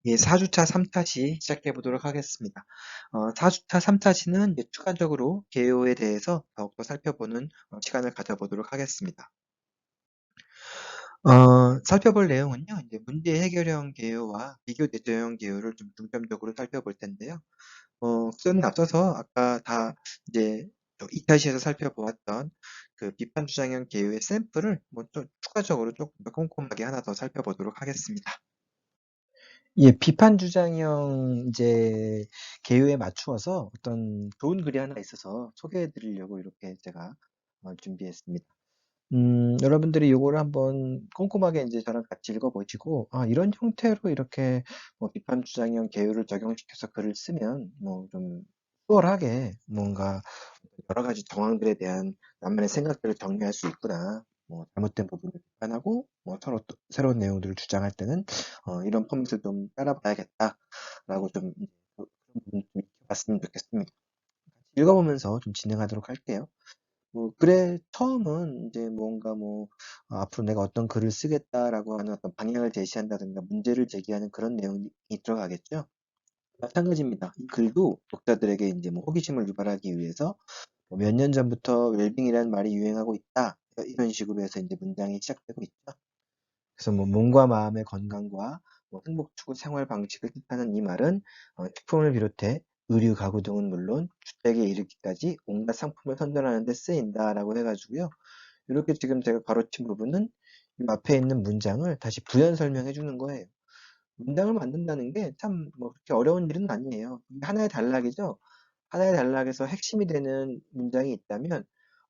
예, 4주차 3타시 시작해 보도록 하겠습니다. 4주차 3타시는 이제 추가적으로 개요에 대해서 더욱더 살펴보는 시간을 가져보도록 하겠습니다. 살펴볼 내용은요, 이제 문제 해결형 개요와 비교 대처형 개요를 좀 중점적으로 살펴볼 텐데요. 그전에 앞서서 아까 다 이제 2타시에서 살펴보았던 그 비판 주장형 개요의 샘플을 뭐 좀 추가적으로 조금 더 꼼꼼하게 하나 더 살펴보도록 하겠습니다. 예, 비판 주장형 이제 개요에 맞추어서 어떤 좋은 글이 하나 있어서 소개해 드리려고 이렇게 제가 준비했습니다. 여러분들이 요거를 한번 꼼꼼하게 이제 저랑 같이 읽어보시고, 이런 형태로 이렇게 뭐 비판 주장형 개요를 적용시켜서 글을 쓰면 뭐 좀 수월하게 뭔가 여러 가지 정황들에 대한 나만의 생각들을 정리할 수 있구나. 뭐 잘못된 부분을 비판하고 뭐 서로 또 새로운 내용들을 주장할 때는 이런 포맷을 좀 따라봐야겠다라고 좀 그런 부분 좀 익혀봤으면 좋겠습니다. 읽어보면서 좀 진행하도록 할게요. 뭐 글의 처음은 이제 뭔가 뭐 앞으로 내가 어떤 글을 쓰겠다라고 하는 어떤 방향을 제시한다든가 문제를 제기하는 그런 내용이 들어가겠죠. 마찬가지입니다. 이 글도 독자들에게 이제 뭐 호기심을 유발하기 위해서 몇 년 전부터 웰빙이라는 말이 유행하고 있다. 이런 식으로 해서 이제 문장이 시작되고 있죠. 그래서 뭐 몸과 마음의 건강과 뭐 행복 추구 생활 방식을 뜻하는 이 말은 식품을 비롯해 의류, 가구 등은 물론 주택에 이르기까지 온갖 상품을 선전하는 데 쓰인다라고 해가지고요. 이렇게 지금 제가 가로친 부분은 이 앞에 있는 문장을 다시 부연 설명해 주는 거예요. 문장을 만든다는 게 참 뭐 그렇게 어려운 일은 아니에요. 이게 하나의 단락이죠. 하나의 단락에서 핵심이 되는 문장이 있다면,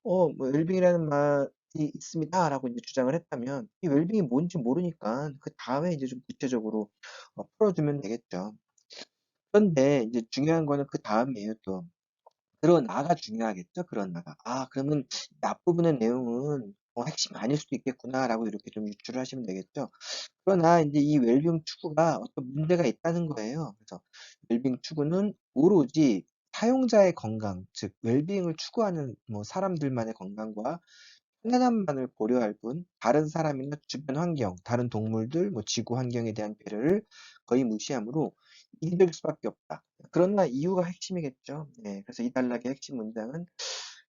뭐 웰빙이라는 말이 있습니다라고 이제 주장을 했다면, 이 웰빙이 뭔지 모르니까 그 다음에 이제 좀 구체적으로 풀어주면 되겠죠. 그런데 이제 중요한 거는 그 다음이에요, 또. 그러나가 중요하겠죠, 그러나가. 그러면 이 앞부분의 내용은 핵심이 아닐 수도 있겠구나라고 이렇게 좀 유추를 하시면 되겠죠. 그러나 이제 이 웰빙 추구가 어떤 문제가 있다는 거예요. 그래서 웰빙 추구는 오로지 사용자의 건강, 즉 웰빙을 추구하는 뭐 사람들만의 건강과 편안함만을 고려할 뿐 다른 사람이나 주변 환경, 다른 동물들, 뭐 지구 환경에 대한 배려를 거의 무시하므로 이기적일 수밖에 없다. 그러나 이유가 핵심이겠죠. 네, 그래서 이 단락의 핵심 문장은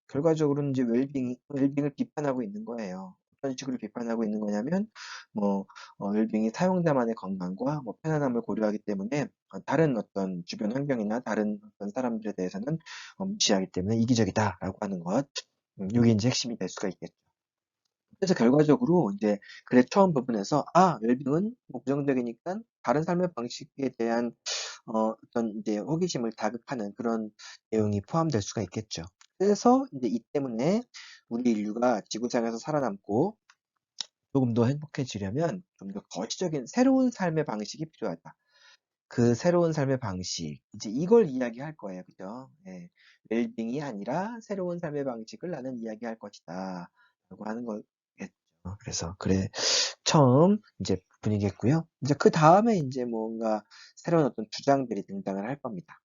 결과적으로는 이제 웰빙을 비판하고 있는 거예요. 어떤 식으로 비판하고 있는 거냐면, 뭐, 웰빙이 사용자만의 건강과 뭐 편안함을 고려하기 때문에 다른 어떤 주변 환경이나 다른 어떤 사람들에 대해서는 무시하기 때문에 이기적이다라고 하는 것. 이게 이제 핵심이 될 수가 있겠죠. 그래서 결과적으로 이제 글의 처음 부분에서 웰빙은 뭐 부정적이니까 다른 삶의 방식에 대한 어떤 이제 호기심을 다극하는 그런 내용이 포함될 수가 있겠죠. 그래서 이제 이 때문에 우리 인류가 지구상에서 살아남고 조금 더 행복해지려면 좀 더 거시적인 새로운 삶의 방식이 필요하다. 그 새로운 삶의 방식, 이제 이걸 이야기할 거예요. 그죠? 예. 웰빙이 아니라 새로운 삶의 방식을 나는 이야기할 것이다. 라고 하는 거겠죠. 그래서, 그래, 처음 이제 분위기겠고요. 이제 그 다음에 이제 뭔가 새로운 어떤 주장들이 등장을 할 겁니다.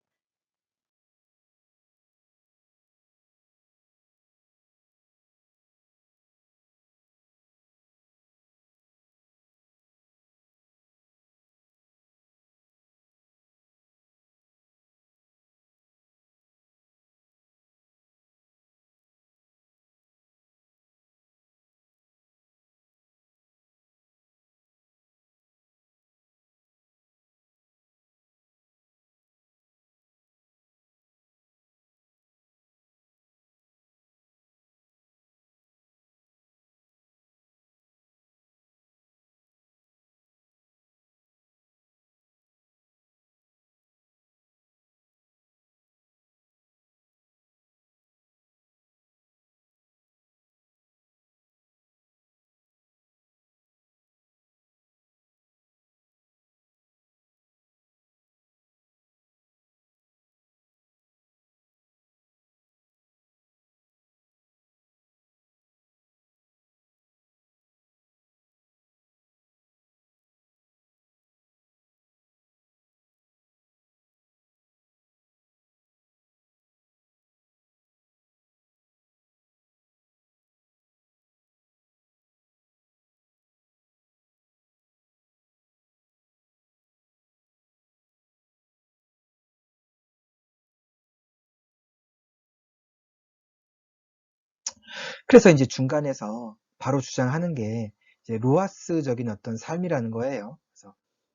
그래서 이제 중간에서 바로 주장하는 게 이제 로아스적인 어떤 삶이라는 거예요. 그래서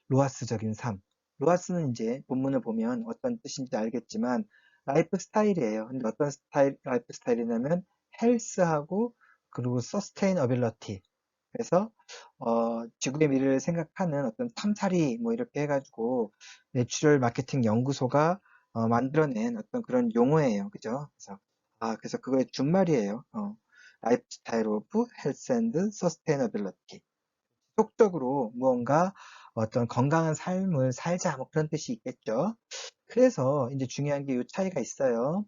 로아스적인 삶. 로아스는 이제 본문을 보면 어떤 뜻인지 알겠지만 라이프 스타일이에요. 근데 어떤 스타일, 라이프 스타일이냐면 헬스하고 그리고 서스테이너빌러티. 그래서 지구의 미래를 생각하는 어떤 참사리 뭐 이렇게 해가지고 내추럴 마케팅 연구소가 만들어낸 어떤 그런 용어예요. 그죠? 그래서 그거의 준말이에요. 라이프스타일 오브 헬스 앤드 서스테이너빌리티. 지속적으로 무언가 어떤 건강한 삶을 살자 뭐 그런 뜻이 있겠죠. 그래서 이제 중요한 게 이 차이가 있어요.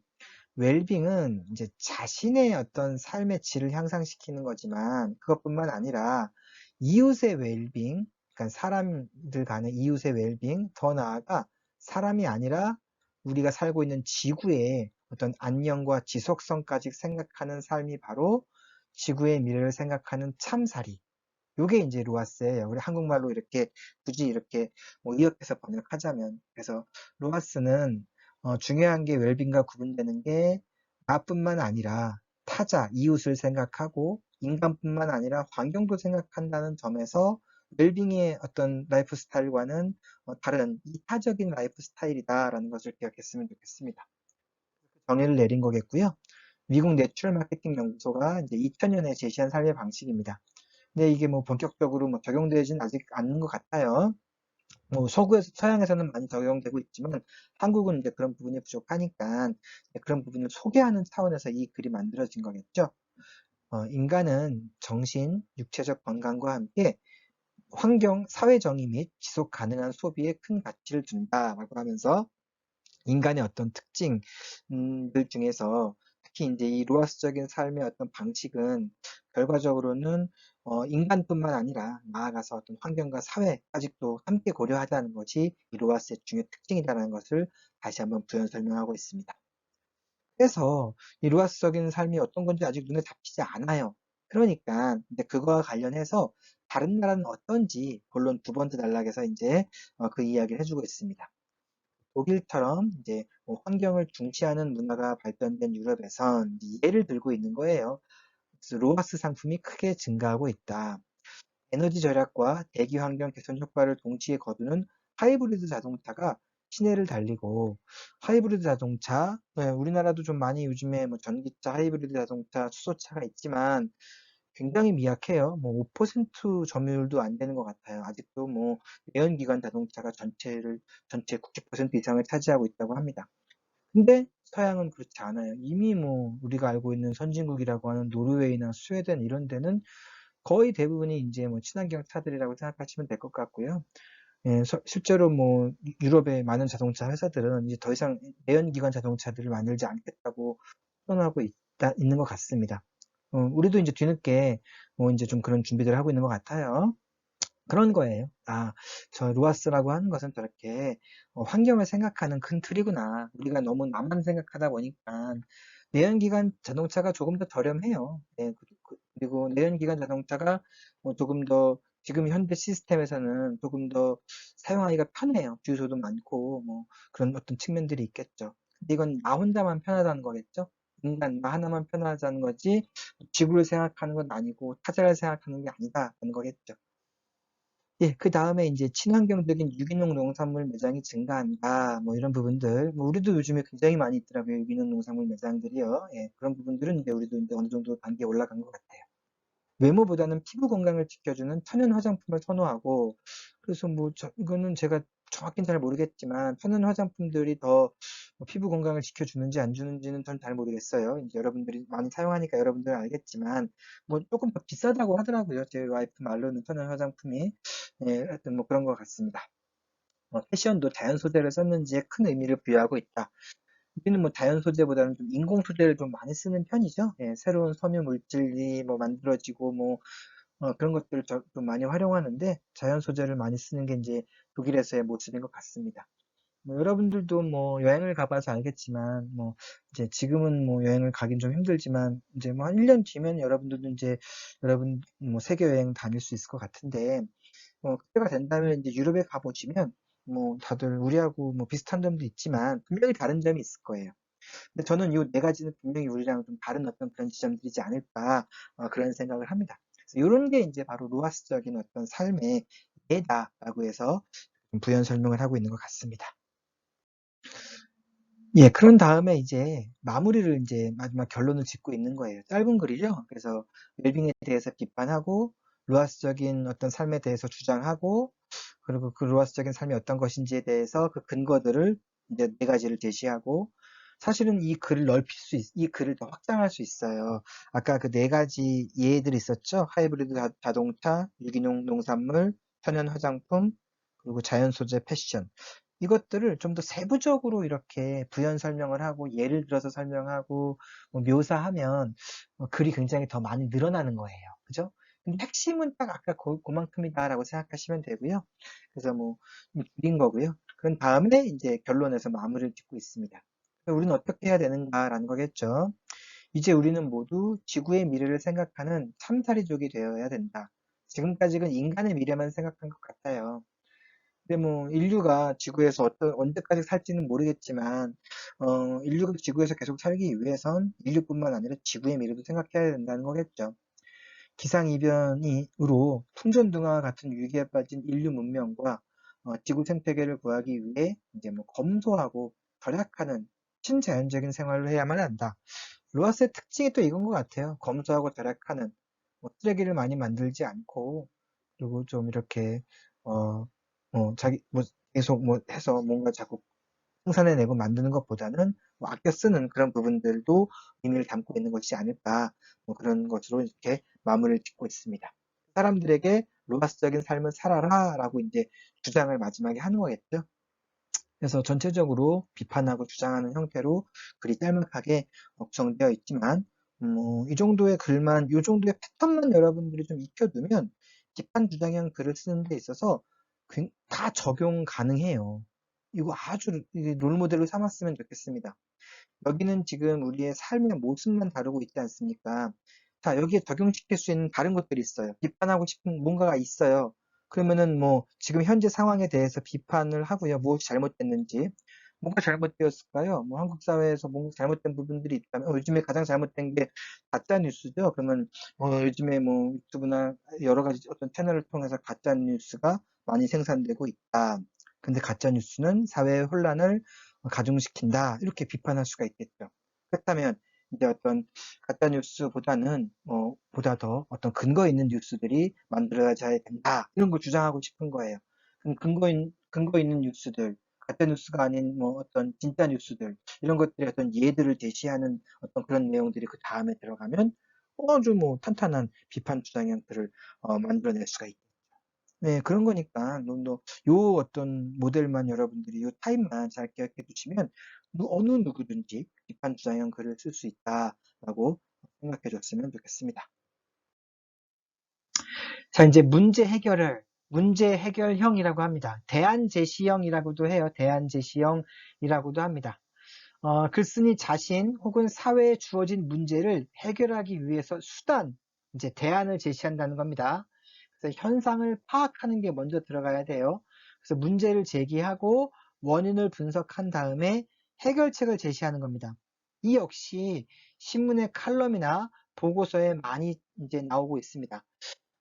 웰빙은 이제 자신의 어떤 삶의 질을 향상시키는 거지만 그것뿐만 아니라 이웃의 웰빙, 그러니까 사람들 간의 이웃의 웰빙, 더 나아가 사람이 아니라 우리가 살고 있는 지구의 어떤 안녕과 지속성까지 생각하는 삶이 바로 지구의 미래를 생각하는 참살이. 요게 이제 로아스예요. 우리 한국말로 이렇게 굳이 이렇게 뭐 이역해서 번역하자면 그래서 로아스는 중요한 게 웰빙과 구분되는 게 나뿐만 아니라 타자, 이웃을 생각하고 인간뿐만 아니라 환경도 생각한다는 점에서 웰빙의 어떤 라이프 스타일과는 다른 이타적인 라이프 스타일이다라는 것을 기억했으면 좋겠습니다. 정의를 내린 거겠고요. 미국 내추럴 마케팅 연구소가 이제 2000년에 제시한 삶의 방식입니다. 근데 이게 뭐 본격적으로 뭐 적용되진 아직 않는 것 같아요. 뭐 서구에서 서양에서는 많이 적용되고 있지만 한국은 이제 그런 부분이 부족하니까 그런 부분을 소개하는 차원에서 이 글이 만들어진 거겠죠. 인간은 정신, 육체적 건강과 함께 환경, 사회 정의 및 지속 가능한 소비에 큰 가치를 둔다라고 하면서 인간의 어떤 특징들 중에서 특히 이제 이 로아스적인 삶의 어떤 방식은 결과적으로는 인간뿐만 아니라 나아가서 어떤 환경과 사회까지도 함께 고려하자는 것이 이 로아스의 중요 특징이라는 것을 다시 한번 부연 설명하고 있습니다. 그래서 이 로아스적인 삶이 어떤 건지 아직 눈에 잡히지 않아요. 그러니까 근데 그거와 관련해서 다른 나라는 어떤지 본론 두 번째 단락에서 이제 그 이야기를 해주고 있습니다. 독일처럼 이제 뭐 환경을 중시하는 문화가 발전된 유럽에선 예를 들고 있는 거예요. 그래서 로마스 상품이 크게 증가하고 있다. 에너지 절약과 대기 환경 개선 효과를 동시에 거두는 하이브리드 자동차가 시내를 달리고 하이브리드 자동차, 네, 우리나라도 좀 많이 요즘에 뭐 전기차, 하이브리드 자동차, 수소차가 있지만 굉장히 미약해요. 뭐 5% 점유율도 안 되는 것 같아요. 아직도 뭐 내연기관 자동차가 전체 90% 이상을 차지하고 있다고 합니다. 근데 서양은 그렇지 않아요. 이미 뭐 우리가 알고 있는 선진국이라고 하는 노르웨이나 스웨덴 이런 데는 거의 대부분이 이제 뭐 친환경 차들이라고 생각하시면 될 것 같고요. 예, 실제로 뭐 유럽의 많은 자동차 회사들은 이제 더 이상 내연기관 자동차들을 만들지 않겠다고 선언하고 있는 것 같습니다. 우리도 이제 뒤늦게 뭐 이제 좀 그런 준비들을 하고 있는 것 같아요. 그런 거예요. 저 루아스라고 하는 것은 저렇게 환경을 생각하는 큰 틀이구나. 우리가 너무 나만 생각하다 보니까 내연기관 자동차가 조금 더 저렴해요. 네, 그리고 내연기관 자동차가 뭐 조금 더 지금 현대 시스템에서는 조금 더 사용하기가 편해요. 주유소도 많고 뭐 그런 어떤 측면들이 있겠죠. 근데 이건 나 혼자만 편하다는 거겠죠. 인간 나 하나만 편하자는 거지 지구를 생각하는 건 아니고 타자를 생각하는 게 아니다라는 거겠죠. 예, 그 다음에 이제 친환경적인 유기농 농산물 매장이 증가한다. 뭐 이런 부분들. 뭐 우리도 요즘에 굉장히 많이 있더라고요. 유기농 농산물 매장들이요. 예, 그런 부분들은 이제 우리도 이제 어느 정도 단계에 올라간 것 같아요. 외모보다는 피부 건강을 지켜주는 천연 화장품을 선호하고, 그래서 뭐, 이거는 제가 정확히는 잘 모르겠지만, 천연 화장품들이 더 피부 건강을 지켜주는지 안 주는지는 전 잘 모르겠어요. 이제 여러분들이 많이 사용하니까 여러분들은 알겠지만, 뭐 조금 더 비싸다고 하더라고요. 제 와이프 말로는 천연 화장품이. 예, 하여튼 뭐 그런 것 같습니다. 패션도 자연 소재를 썼는지에 큰 의미를 부여하고 있다. 우리는 뭐 자연 소재보다는 좀 인공 소재를 좀 많이 쓰는 편이죠. 예, 새로운 섬유 물질이 뭐 만들어지고 뭐 그런 것들을 좀 많이 활용하는데 자연 소재를 많이 쓰는 게 이제 독일에서의 모습인 것 같습니다. 뭐 여러분들도 뭐 여행을 가봐서 알겠지만 뭐 이제 지금은 뭐 여행을 가긴 좀 힘들지만 이제 뭐 한 1년 뒤면 여러분들도 이제 여러분 뭐 세계 여행 다닐 수 있을 것 같은데 그때가 된다면 이제 유럽에 가보시면 뭐 다들 우리하고 뭐 비슷한 점도 있지만 분명히 다른 점이 있을 거예요. 근데 저는 이 네 가지는 분명히 우리랑 좀 다른 어떤 그런 지점들이지 않을까, 그런 생각을 합니다. 그래서 이런 게 이제 바로 로하스적인 어떤 삶의 예다라고 해서 좀 부연 설명을 하고 있는 것 같습니다. 예, 그런 다음에 이제 마무리를 이제 마지막 결론을 짓고 있는 거예요. 짧은 글이죠. 그래서 웰빙에 대해서 비판하고 로하스적인 어떤 삶에 대해서 주장하고 그리고 그 로하스적인 삶이 어떤 것인지에 대해서 그 근거들을 이제 네 가지를 제시하고 사실은 이 글을 이 글을 더 확장할 수 있어요. 아까 그 네 가지 예들이 있었죠. 하이브리드 자동차, 유기농 농산물, 천연 화장품, 그리고 자연 소재 패션. 이것들을 좀 더 세부적으로 이렇게 부연 설명을 하고 예를 들어서 설명하고 뭐 묘사하면 글이 굉장히 더 많이 늘어나는 거예요. 그죠? 근데 핵심은 딱 아까 그만큼이다라고 생각하시면 되고요. 그래서 뭐 줄인 거고요. 그런 다음에 이제 결론에서 마무리를 짓고 있습니다. 우리는 어떻게 해야 되는가라는 거겠죠. 이제 우리는 모두 지구의 미래를 생각하는 참사리족이 되어야 된다. 지금까지는 인간의 미래만 생각한 것 같아요. 근데 뭐 인류가 지구에서 언제까지 살지는 모르겠지만 인류가 지구에서 계속 살기 위해선 인류뿐만 아니라 지구의 미래도 생각해야 된다는 거겠죠. 기상이변으로 풍전등화와 같은 위기에 빠진 인류 문명과 지구 생태계를 구하기 위해 이제 뭐 검소하고 절약하는 친자연적인 생활을 해야만 한다. 로하스의 특징이 또 이건 것 같아요. 검소하고 절약하는 뭐 쓰레기를 많이 만들지 않고 그리고 좀 이렇게 어, 자기 뭐 계속 뭐 해서 뭔가 자꾸 생산해내고 만드는 것보다는 뭐 아껴 쓰는 그런 부분들도 의미를 담고 있는 것이지 않을까 뭐 그런 것으로 이렇게 마무리를 짓고 있습니다. 사람들에게 로하스적인 삶을 살아라라고 이제 주장을 마지막에 하는 거겠죠. 그래서 전체적으로 비판하고 주장하는 형태로 글이 짤막하게 구성되어 있지만 이 정도의 글만, 이 정도의 패턴만 여러분들이 좀 익혀두면 비판 주장형 글을 쓰는 데 있어서 다 적용 가능해요. 이거 아주 롤모델로 삼았으면 좋겠습니다. 여기는 지금 우리의 삶의 모습만 다루고 있지 않습니까? 자, 여기에 적용시킬 수 있는 다른 것들이 있어요. 비판하고 싶은 뭔가가 있어요. 그러면은 뭐 지금 현재 상황에 대해서 비판을 하고요. 무엇이 잘못됐는지. 뭐가 잘못되었을까요? 뭐 한국 사회에서 뭔가 잘못된 부분들이 있다면 요즘에 가장 잘못된 게 가짜 뉴스죠. 그러면 요즘에 뭐 유튜브나 여러 가지 어떤 채널을 통해서 가짜 뉴스가 많이 생산되고 있다. 근데 가짜 뉴스는 사회의 혼란을 가중시킨다. 이렇게 비판할 수가 있겠죠. 그렇다면 이제 어떤 가짜 뉴스보다는 보다 더 어떤 근거 있는 뉴스들이 만들어져야 된다. 이런 걸 주장하고 싶은 거예요. 그럼 근거 있는 뉴스들, 가짜 뉴스가 아닌 뭐 어떤 진짜 뉴스들 이런 것들의 어떤 예들을 제시하는 어떤 그런 내용들이 그 다음에 들어가면 아주 뭐 탄탄한 비판 주장형 글을 만들어낼 수가 있다. 네, 그런 거니까 좀더 요 어떤 모델만 여러분들이 요 타입만 잘 기억해 두시면 어느 누구든지 비판 주장형 글을 쓸 수 있다라고 생각해 줬으면 좋겠습니다. 자, 이제 문제 해결형이라고 합니다. 대안 제시형이라고도 해요. 대안 제시형이라고도 합니다. 글쓴이 자신 혹은 사회에 주어진 문제를 해결하기 위해서 이제 대안을 제시한다는 겁니다. 그래서 현상을 파악하는 게 먼저 들어가야 돼요. 그래서 문제를 제기하고 원인을 분석한 다음에 해결책을 제시하는 겁니다. 이 역시 신문의 칼럼이나 보고서에 많이 이제 나오고 있습니다.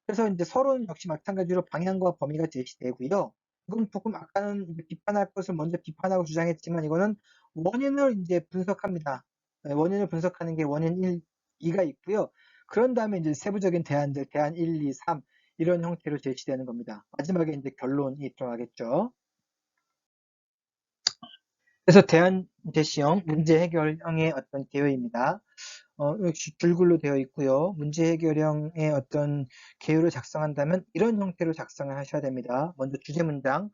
그래서 이제 서론 역시 마찬가지로 방향과 범위가 제시되고요. 이건 조금 아까는 이제 비판할 것을 먼저 비판하고 주장했지만 이거는 원인을 이제 분석합니다. 네, 원인을 분석하는 게 원인 1, 2가 있고요. 그런 다음에 이제 세부적인 대안들, 대안 1, 2, 3 이런 형태로 제시되는 겁니다. 마지막에 이제 결론이 들어가겠죠. 그래서 대안 제시형, 문제 해결형의 어떤 개요입니다. 역시 줄글로 되어 있고요. 문제 해결형의 어떤 개요를 작성한다면 이런 형태로 작성을 하셔야 됩니다. 먼저 주제 문장,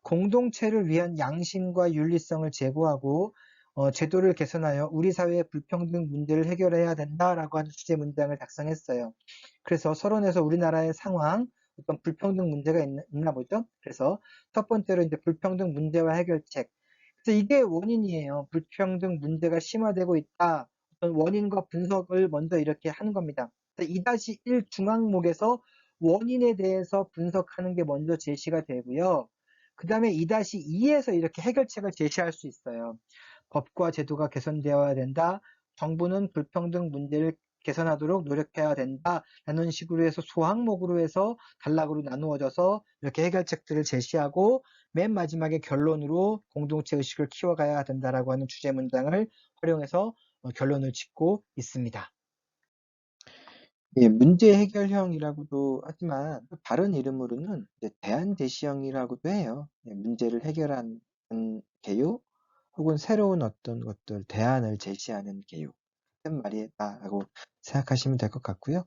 공동체를 위한 양심과 윤리성을 제고하고 제도를 개선하여 우리 사회의 불평등 문제를 해결해야 된다라고 하는 주제 문장을 작성했어요. 그래서 서론에서 우리나라의 상황, 어떤 불평등 문제가 있나 보죠. 그래서 첫 번째로 이제 불평등 문제와 해결책. 그래서 이게 원인이에요. 불평등 문제가 심화되고 있다. 어떤 원인과 분석을 먼저 이렇게 하는 겁니다. 2-1 중앙목에서 원인에 대해서 분석하는 게 먼저 제시가 되고요. 그 다음에 2-2에서 이렇게 해결책을 제시할 수 있어요. 법과 제도가 개선되어야 된다. 정부는 불평등 문제를 개선하도록 노력해야 된다. 라는 식으로 해서 소항목으로 해서 단락으로 나누어져서 이렇게 해결책들을 제시하고 맨 마지막에 결론으로 공동체 의식을 키워가야 된다라고 하는 주제 문장을 활용해서 결론을 짓고 있습니다. 예, 문제 해결형이라고도 하지만 또 다른 이름으로는 이제 대안 제시형이라고도 해요. 예, 문제를 해결하는 개요, 혹은 새로운 어떤 것들, 대안을 제시하는 개요. 같은 말이다라고 생각하시면 될 것 같고요.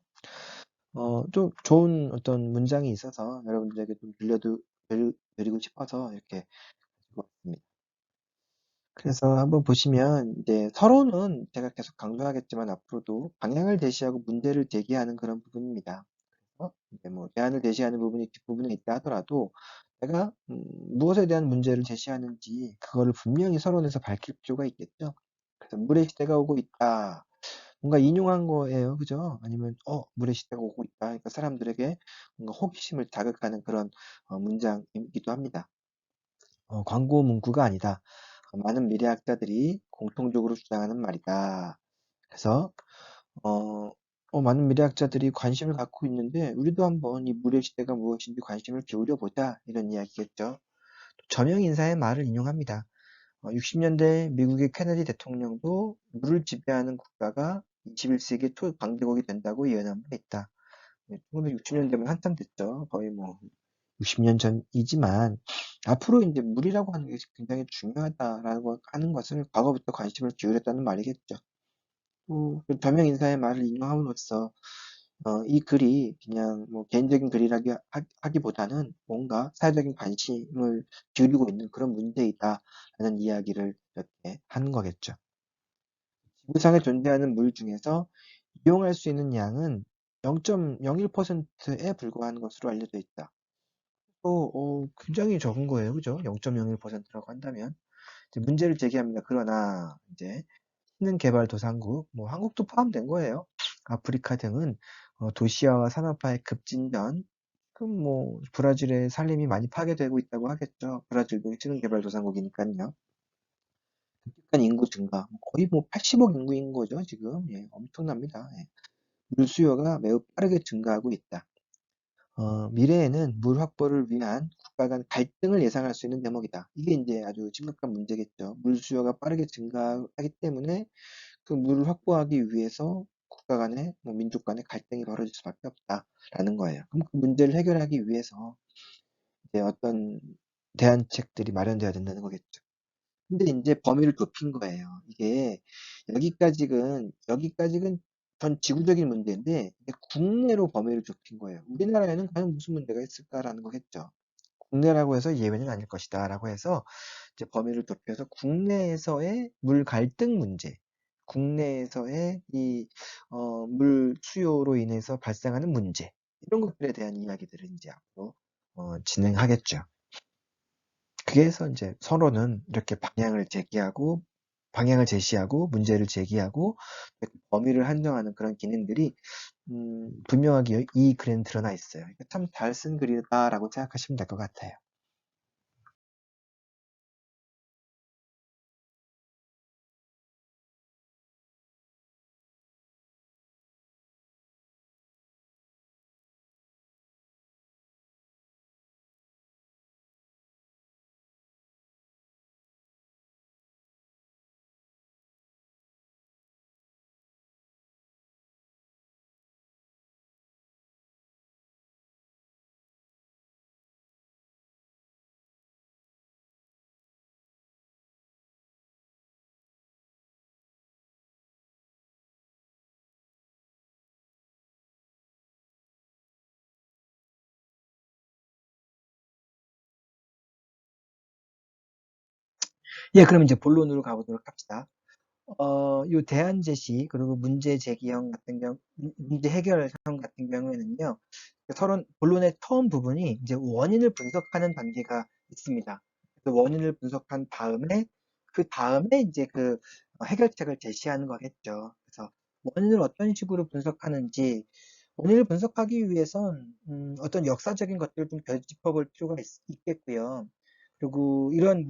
좀 좋은 어떤 문장이 있어서 여러분들에게 좀 드리고 싶어서 이렇게 가지고 왔습니다. 그래서 한번 보시면 이제 서론은 제가 계속 강조하겠지만 앞으로도 방향을 제시하고 문제를 제기하는 그런 부분입니다. 이제 뭐 대안을 제시하는 부분이 뒷부분에 있다 하더라도 제가 무엇에 대한 문제를 제시하는지 그거를 분명히 서론에서 밝힐 필요가 있겠죠. 그래서 물의 시대가 오고 있다. 뭔가 인용한 거예요. 그죠? 아니면 물의 시대가 오고 있다. 그러니까 사람들에게 뭔가 호기심을 자극하는 그런 문장이기도 합니다. 광고 문구가 아니다. 많은 미래학자들이 공통적으로 주장하는 말이다. 그래서 어, 많은 미래학자들이 관심을 갖고 있는데 우리도 한번 이 물의 시대가 무엇인지 관심을 기울여 보자 이런 이야기겠죠. 저명 인사의 말을 인용합니다. 60년대 미국의 케네디 대통령도 물을 지배하는 국가가 21세기 초 강대국이 된다고 예언한 바 있다. 1960년대면 한참 됐죠. 거의 뭐 60년 전이지만 앞으로 이제 물이라고 하는 게 굉장히 중요하다라고 하는 것을 과거부터 관심을 기울였다는 말이겠죠. 그 저명 인사의 말을 인용함으로써 이 글이 그냥 뭐 개인적인 글이라기 하기보다는 뭔가 사회적인 관심을 기울이고 있는 그런 문제이다라는 이야기를 이렇게 하는 거겠죠. 지구상에 존재하는 물 중에서 이용할 수 있는 양은 0.01%에 불과한 것으로 알려져 있다. 굉장히 적은 거예요. 그죠? 0.01%라고 한다면. 이제 문제를 제기합니다. 그러나, 이제, 신흥개발도상국, 뭐, 한국도 포함된 거예요. 아프리카 등은 도시화와 산업화의 급진전, 그럼 뭐, 브라질의 산림이 많이 파괴되고 있다고 하겠죠. 브라질도 신흥개발도상국이니까요. 급격한 인구 증가, 거의 뭐 80억 인구인 거죠, 지금. 예, 엄청납니다. 예. 물 수요가 매우 빠르게 증가하고 있다. 미래에는 물 확보를 위한 국가 간 갈등을 예상할 수 있는 대목이다. 이게 이제 아주 심각한 문제겠죠. 물 수요가 빠르게 증가하기 때문에 그 물을 확보하기 위해서 국가 간의, 뭐 민족 간의 갈등이 벌어질 수밖에 없다라는 거예요. 그럼 그 문제를 해결하기 위해서 이제 어떤 대안책들이 마련돼야 된다는 거겠죠. 근데 이제 범위를 좁힌 거예요. 이게 여기까지는 전 지구적인 문제인데 이제 국내로 범위를 좁힌 거예요. 우리나라에는 과연 무슨 문제가 있을까라는 거겠죠. 국내라고 해서 예외는 아닐 것이다라고 해서 이제 범위를 좁혀서 국내에서의 물 갈등 문제, 국내에서의 물 수요로 인해서 발생하는 문제 이런 것들에 대한 이야기들을 이제 앞으로 진행하겠죠. 그래서 이제 서로는 이렇게 방향을 제시하고, 문제를 제기하고, 범위를 한정하는 그런 기능들이, 분명하게 이 글에는 드러나 있어요. 참 잘 쓴 글이다라고 생각하시면 될 것 같아요. 예, 그럼 이제 본론으로 가보도록 합시다. 요 대안 제시, 그리고 문제 해결형 같은 경우에는요, 서론, 본론의 처음 부분이 이제 원인을 분석하는 단계가 있습니다. 그래서 원인을 분석한 다음에, 그 다음에 이제 해결책을 제시하는 거겠죠. 그래서 원인을 어떤 식으로 분석하는지, 원인을 분석하기 위해선, 어떤 역사적인 것들을 좀 짚어볼 필요가 있겠고요. 그리고 이런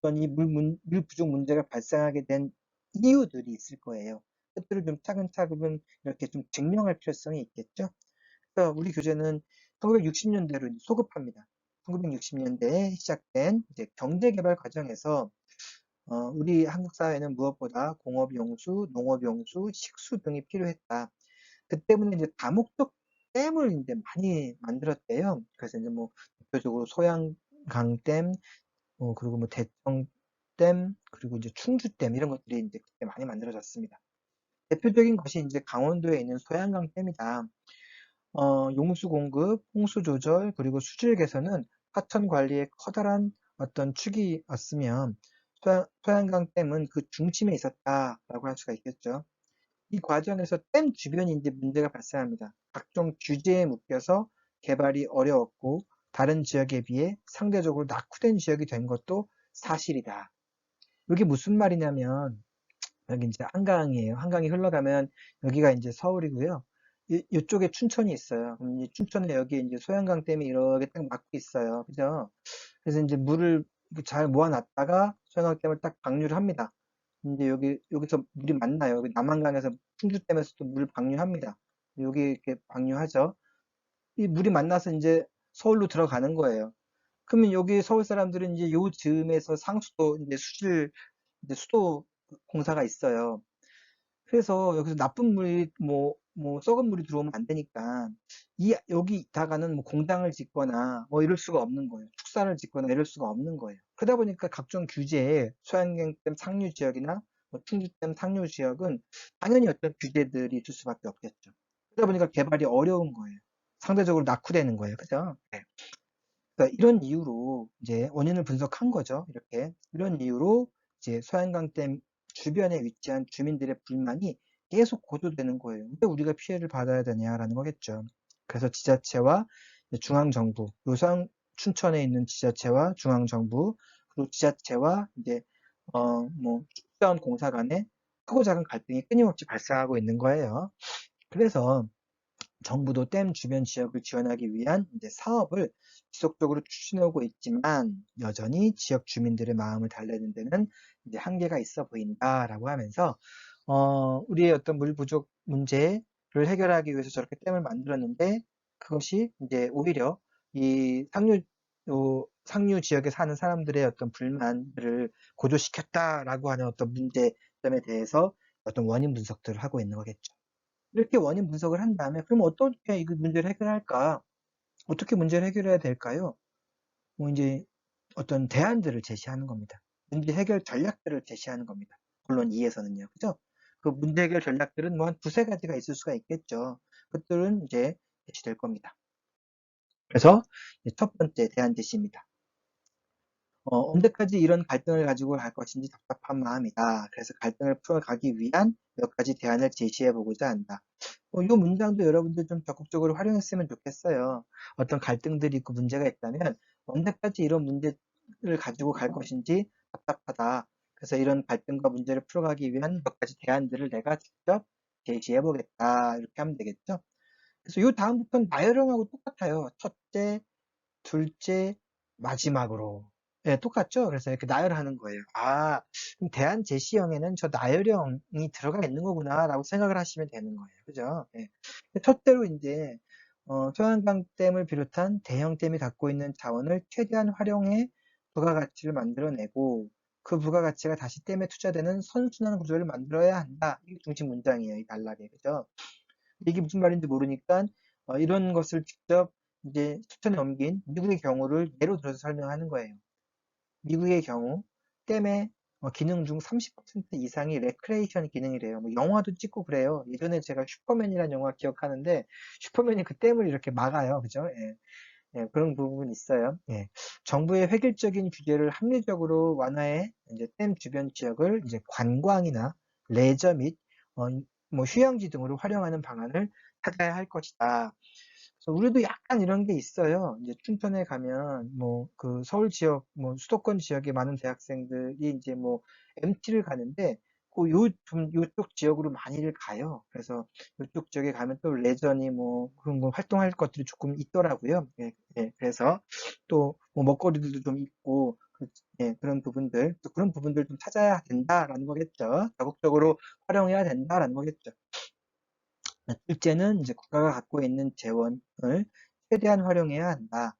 어떤 이 물 부족 문제가 발생하게 된 이유들이 있을 거예요. 그것들을 좀 차근차근 이렇게 좀 증명할 필요성이 있겠죠. 그래서 우리 교재는 1960년대로 소급합니다. 1960년대에 시작된 이제 경제개발 과정에서 우리 한국 사회는 무엇보다 공업용수, 농업용수, 식수 등이 필요했다. 그 때문에 이제 다목적 댐을 이제 많이 만들었대요. 그래서 이제 뭐 대표적으로 소양강댐, 그리고 뭐 대청댐, 그리고 이제 충주댐 이런 것들이 이제 그때 많이 만들어졌습니다. 대표적인 것이 이제 강원도에 있는 소양강댐이다. 용수 공급, 홍수 조절, 그리고 수질 개선은 하천 관리의 커다란 어떤 축이었으면 소양강 댐은 그 중심에 있었다라고 할 수가 있겠죠. 이 과정에서 댐 주변이 이제 문제가 발생합니다. 각종 규제에 묶여서 개발이 어려웠고 다른 지역에 비해 상대적으로 낙후된 지역이 된 것도 사실이다. 이게 무슨 말이냐면 여기 이제 한강이에요. 한강이 흘러가면 여기가 이제 서울이고요. 이쪽에 춘천이 있어요. 그럼 이 춘천에 여기 이제 소양강 댐이 이렇게 딱 막고 있어요. 그죠? 그래서 이제 물을 이렇게 잘 모아놨다가 소양강 댐을 딱 방류를 합니다. 이제 여기서 물이 만나요. 여기 남한강에서 충주댐에서도 물 방류합니다. 여기 이렇게 방류하죠. 이 물이 만나서 이제 서울로 들어가는 거예요. 그러면 여기 서울 사람들은 이제 요 즈음에서 상수도 이제 이제 수도 공사가 있어요. 그래서 여기서 나쁜 물이 뭐 썩은 물이 들어오면 안 되니까 여기다가는 뭐 공장을 짓거나 뭐 이럴 수가 없는 거예요. 축사를 짓거나 이럴 수가 없는 거예요. 그러다 보니까 각종 규제에 소양강댐 상류 지역이나 뭐 충주댐 상류 지역은 당연히 어떤 규제들이 있을 수밖에 없겠죠. 그러다 보니까 개발이 어려운 거예요. 상대적으로 낙후되는 거예요. 그죠? 네. 그러니까 이런 이유로 이제 원인을 분석한 거죠. 이렇게 이런 이유로 이제 소양강댐 주변에 위치한 주민들의 불만이 계속 고조되는 거예요. 왜 우리가 피해를 받아야 되냐라는 거겠죠. 그래서 지자체와 중앙정부, 요상 춘천에 있는 지자체와 중앙정부, 그리고 지자체와 이제 뭐 수자원 공사 간에 크고 작은 갈등이 끊임없이 발생하고 있는 거예요. 그래서 정부도 댐 주변 지역을 지원하기 위한 이제 사업을 지속적으로 추진하고 있지만 여전히 지역 주민들의 마음을 달래는 데는 이제 한계가 있어 보인다라고 하면서 우리의 어떤 물 부족 문제를 해결하기 위해서 저렇게 댐을 만들었는데 그것이 이제 오히려 이 상류 지역에 사는 사람들의 어떤 불만을 고조시켰다라고 하는 어떤 문제점에 대해서 어떤 원인 분석들을 하고 있는 거겠죠. 이렇게 원인 분석을 한 다음에 그럼 어떻게 이 문제를 해결할까? 어떻게 문제를 해결해야 될까요? 뭐 이제 어떤 대안들을 제시하는 겁니다. 문제 해결 전략들을 제시하는 겁니다. 물론 2에서는요. 그죠? 그 문제 해결 전략들은 뭐 한 두세 가지가 있을 수가 있겠죠. 그것들은 이제 제시될 겁니다. 그래서 첫 번째 대안 제시입니다. 언제까지 이런 갈등을 가지고 갈 것인지 답답한 마음이다. 그래서 갈등을 풀어가기 위한 몇 가지 대안을 제시해 보고자 한다. 이 문장도 여러분들 좀 적극적으로 활용했으면 좋겠어요. 어떤 갈등들이 있고 문제가 있다면 언제까지 이런 문제를 가지고 갈 것인지 답답하다. 그래서 이런 갈등과 문제를 풀어가기 위한 몇 가지 대안들을 내가 직접 제시해 보겠다. 이렇게 하면 되겠죠. 그래서 이 다음부터는 나열형하고 똑같아요. 첫째, 둘째, 마지막으로. 예, 똑같죠? 그래서 이렇게 나열하는 거예요. 아, 그럼 대안 제시형에는 저 나열형이 들어가 있는 거구나라고 생각을 하시면 되는 거예요. 그죠? 예. 첫째로 이제 소양강댐을 비롯한 대형댐이 갖고 있는 자원을 최대한 활용해 부가가치를 만들어내고 그 부가가치가 다시 댐에 투자되는 선순환 구조를 만들어야 한다. 이게 중심 문장이에요. 이 단락에. 그죠? 이게 무슨 말인지 모르니까 이런 것을 직접 이제 추천에 옮긴 미국의 경우를 예로 들어서 설명하는 거예요. 미국의 경우 댐의 기능 중 30% 이상이 레크레이션 기능이래요. 뭐 영화도 찍고 그래요. 예전에 제가 슈퍼맨이라는 영화 기억하는데 슈퍼맨이 그 댐을 이렇게 막아요. 그죠? 예. 예, 그런 부분이 있어요. 예. 정부의 획일적인 규제를 합리적으로 완화해 이제 댐 주변 지역을 이제 관광이나 레저 및 뭐 휴양지 등으로 활용하는 방안을 찾아야 할 것이다. 그래서 우리도 약간 이런 게 있어요. 이제 춘천에 가면 뭐 그 서울 지역, 뭐 수도권 지역의 많은 대학생들이 이제 뭐 MT를 가는데 좀 요쪽 지역으로 많이들 가요. 그래서 요쪽 지역에 가면 또 레저니 뭐 그런 거 활동할 것들이 조금 있더라고요. 예, 예. 그래서 또 뭐 먹거리들도 좀 있고 예, 그런 하는 부분들, 또 그런 부분들 좀 찾아야 된다라는 거겠죠. 적극적으로 활용해야 된다라는 거겠죠. 둘째는 이제 국가가 갖고 있는 재원을 최대한 활용해야 한다.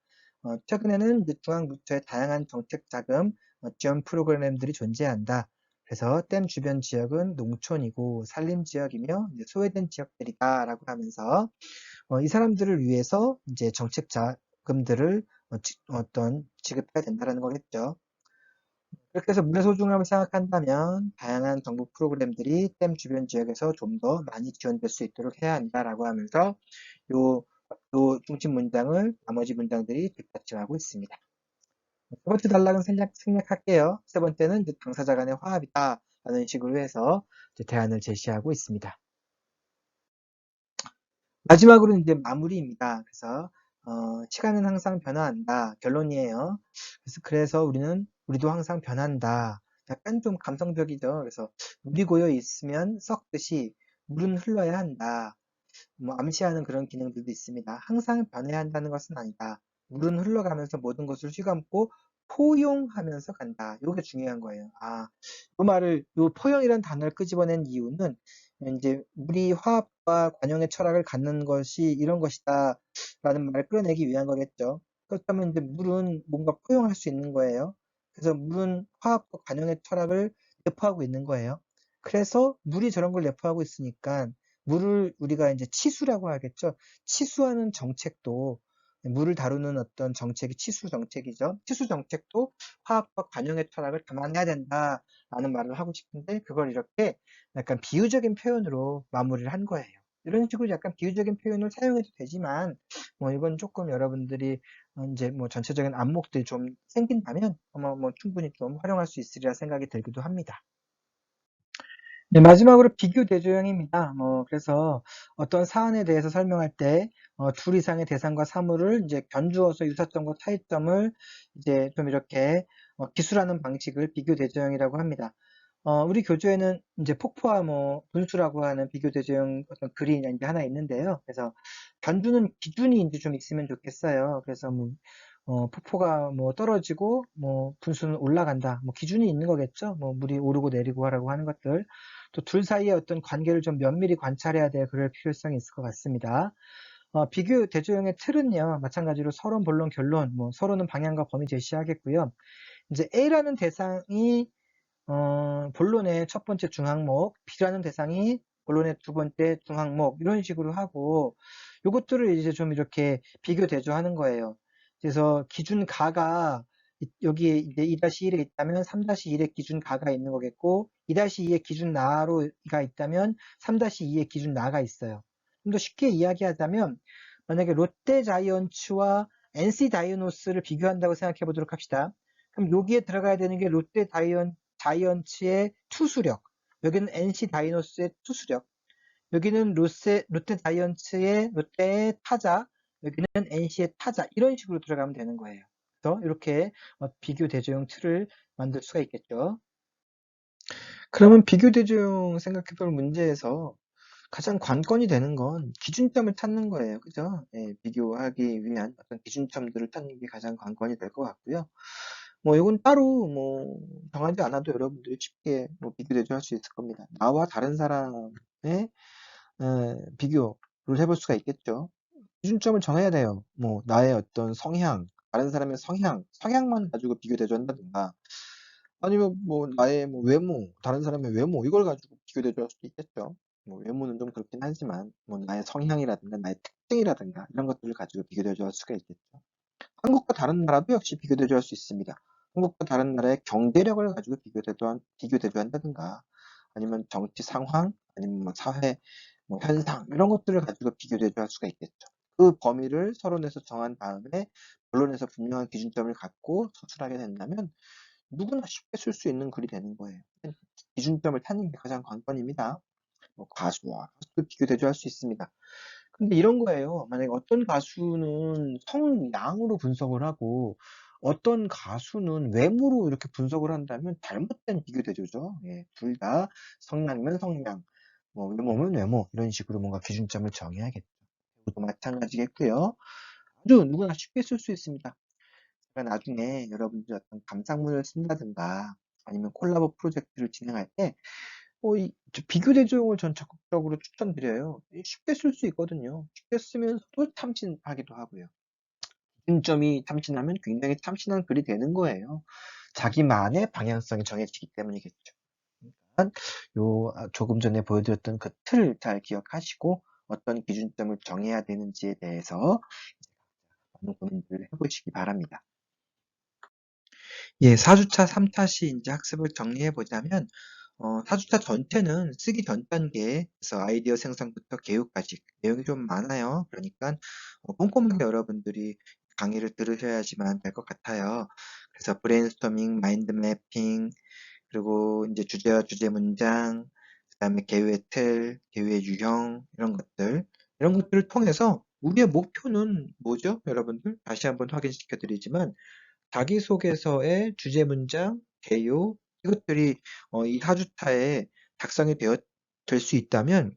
최근에는 이제 중앙부처의 다양한 정책 자금 지원 프로그램들이 존재한다. 그래서 댐 주변 지역은 농촌이고 산림 지역이며 이제 소외된 지역들이다라고 하면서 이 사람들을 위해서 이제 정책 자금들을 어떤 지급해야 된다라는 거겠죠. 그렇게 해서 물의 소중함을 생각한다면 다양한 정부 프로그램들이 댐 주변 지역에서 좀 더 많이 지원될 수 있도록 해야 한다라고 하면서 요, 요 중심 문장을 나머지 문장들이 뒷받침하고 있습니다. 세 번째 단락은 생략할게요. 세 번째는 이제 당사자 간의 화합이다 라는 식으로 해서 이제 대안을 제시하고 있습니다. 마지막으로 이제 마무리입니다. 그래서 시간은 항상 변화한다. 결론이에요. 그래서 우리도 항상 변한다. 약간 좀 감성적이죠. 그래서 물이 고여 있으면 썩듯이 물은 흘러야 한다. 뭐 암시하는 그런 기능들도 있습니다. 항상 변해야 한다는 것은 아니다. 물은 흘러가면서 모든 것을 휘감고 포용하면서 간다. 이게 중요한 거예요. 요 포용이라는 단어를 끄집어낸 이유는 이제 물이 화합과 관용의 철학을 갖는 것이 이런 것이다 라는 말을 끌어내기 위한 거겠죠. 그렇다면 이제 물은 뭔가 포용할 수 있는 거예요. 그래서 물은 화합과 관용의 철학을 내포하고 있는 거예요. 그래서 물이 저런 걸 내포하고 있으니까 물을 우리가 이제 치수라고 하겠죠. 치수하는 정책도 물을 다루는 어떤 정책이 치수 정책이죠. 치수 정책도 화학과 관용의 철학을 감안해야 된다라는 말을 하고 싶은데 그걸 이렇게 약간 비유적인 표현으로 마무리를 한 거예요. 이런 식으로 약간 비유적인 표현을 사용해도 되지만 뭐 이건 조금 여러분들이 이제 뭐 전체적인 안목들이 좀 생긴다면 아마 뭐 충분히 좀 활용할 수 있으리라 생각이 들기도 합니다. 네, 마지막으로 비교 대조형입니다. 그래서 어떤 사안에 대해서 설명할 때, 둘 이상의 대상과 사물을 이제 견주어서 유사점과 차이점을 이제 좀 이렇게 기술하는 방식을 비교 대조형이라고 합니다. 우리 교재에는 이제 폭포와 뭐 분수라고 하는 비교 대조형 어떤 글이 이제 하나 있는데요. 그래서 견주는 기준이 이제 좀 있으면 좋겠어요. 그래서 뭐, 폭포가 뭐 떨어지고 뭐 분수는 올라간다. 뭐 기준이 있는 거겠죠. 뭐 물이 오르고 내리고 하라고 하는 것들. 또 둘 사이의 어떤 관계를 좀 면밀히 관찰해야 될 그럴 필요성이 있을 것 같습니다. 비교 대조형의 틀은요, 마찬가지로 서론, 본론, 결론, 뭐 서론은 방향과 범위 제시하겠고요. 이제 A라는 대상이 본론의 첫 번째 중항목, B라는 대상이 본론의 두 번째 중항목 이런 식으로 하고 요것들을 이제 좀 이렇게 비교 대조하는 거예요. 그래서 기준 가가 여기에 이제 2-1에 있다면 3-1의 기준 가가 있는 거겠고 2-2의 기준 나로가 있다면 3-2의 기준 나가 있어요. 좀 더 쉽게 이야기하자면 만약에 롯데 자이언츠와 NC 다이노스를 비교한다고 생각해 보도록 합시다. 그럼 여기에 들어가야 되는 게 롯데 자이언츠의 투수력, 여기는 NC 다이노스의 투수력, 여기는 롯데 자이언츠의 롯데의 타자, 여기는 NC의 타자 이런 식으로 들어가면 되는 거예요. 그래서 이렇게 비교 대조형 틀을 만들 수가 있겠죠. 그러면 비교 대조형 생각해볼 문제에서 가장 관건이 되는 건 기준점을 찾는 거예요. 그죠? 예, 비교하기 위한 어떤 기준점들을 찾는 게 가장 관건이 될 것 같고요. 뭐 이건 따로 뭐 정하지 않아도 여러분들이 쉽게 뭐 비교 대조할 수 있을 겁니다. 나와 다른 사람의 비교를 해볼 수가 있겠죠. 기준점을 정해야 돼요. 뭐 나의 어떤 성향, 다른 사람의 성향만 가지고 비교 대조한다든가 아니면 뭐 나의 뭐 외모, 다른 사람의 외모 이걸 가지고 비교 대조할 수도 있겠죠. 뭐 외모는 좀 그렇긴 하지만 뭐 나의 성향이라든가 나의 특징이라든가 이런 것들을 가지고 비교 대조할 수가 있겠죠. 한국과 다른 나라도 역시 비교 대조할 수 있습니다. 한국과 다른 나라의 경제력을 가지고 비교 대조한다든가 아니면 정치 상황 아니면 뭐 사회 뭐 현상 이런 것들을 가지고 비교 대조할 수가 있겠죠. 그 범위를 서론에서 정한 다음에 본론에서 분명한 기준점을 갖고 서술하게 된다면 누구나 쉽게 쓸 수 있는 글이 되는 거예요. 기준점을 찾는 게 가장 관건입니다. 뭐 가수와 가수도 비교 대조할 수 있습니다. 근데 이런 거예요. 만약에 어떤 가수는 성량으로 분석을 하고 어떤 가수는 외모로 이렇게 분석을 한다면 잘못된 비교 대조죠. 예, 둘 다 성량이면 성량, 뭐 외모면 외모 이런 식으로 뭔가 기준점을 정해야겠죠. 이것도 마찬가지겠고요. 아주 누구나 쉽게 쓸 수 있습니다. 그러니까 나중에 여러분들이 어떤 감상문을 쓴다든가 아니면 콜라보 프로젝트를 진행할 때 비교 대조용을 전 적극적으로 추천드려요. 쉽게 쓸 수 있거든요. 쉽게 쓰면서도 참신하기도 하고요. 기준점이 참신하면 굉장히 참신한 글이 되는 거예요. 자기만의 방향성이 정해지기 때문이겠죠. 그러니까 조금 전에 보여드렸던 그 틀 잘 기억하시고 어떤 기준점을 정해야 되는지에 대해서 많은 고민들을 해보시기 바랍니다. 예, 4주차, 3차시 이제 학습을 정리해 보자면 4주차 전체는 쓰기 전 단계에서 아이디어 생성부터 개요까지 내용이 좀 많아요. 그러니까 꼼꼼하게 여러분들이 강의를 들으셔야지만 될 것 같아요. 그래서 브레인스토밍, 마인드 매핑, 그리고 이제 주제와 주제 문장, 그다음에 개요의 틀, 개요의 유형 이런 것들을 통해서 우리의 목표는 뭐죠, 여러분들? 다시 한번 확인시켜 드리지만 자기소개서의 주제 문장, 개요 이것들이 이 4주차에 작성이 될 수 있다면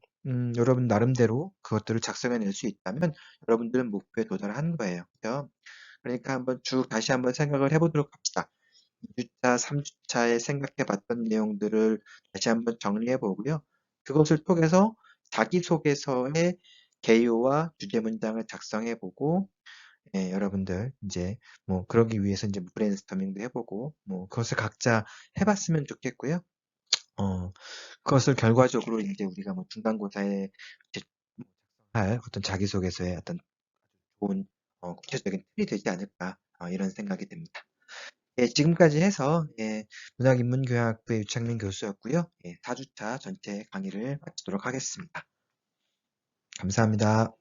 여러분 나름대로 그것들을 작성해낼 수 있다면 여러분들은 목표에 도달한 거예요. 그죠? 그러니까 한번 쭉 다시 한번 생각을 해보도록 합시다. 2주차, 3주차에 생각해봤던 내용들을 다시 한번 정리해보고요. 그것을 통해서 자기소개서의 개요와 주제 문장을 작성해보고 예, 여러분들 이제 뭐 그러기 위해서 이제 브레인스토밍도 해보고 뭐 그것을 각자 해봤으면 좋겠고요. 어, 그것을 결과적으로 이제 우리가 뭐 중간고사에 이제 할 어떤 자기소개서의 어떤 좋은 구체적인 틀이 되지 않을까 이런 생각이 듭니다. 예, 지금까지 해서 예, 문학인문교양학부의 유창민 교수였고요. 예, 4주차 전체 강의를 마치도록 하겠습니다. 감사합니다.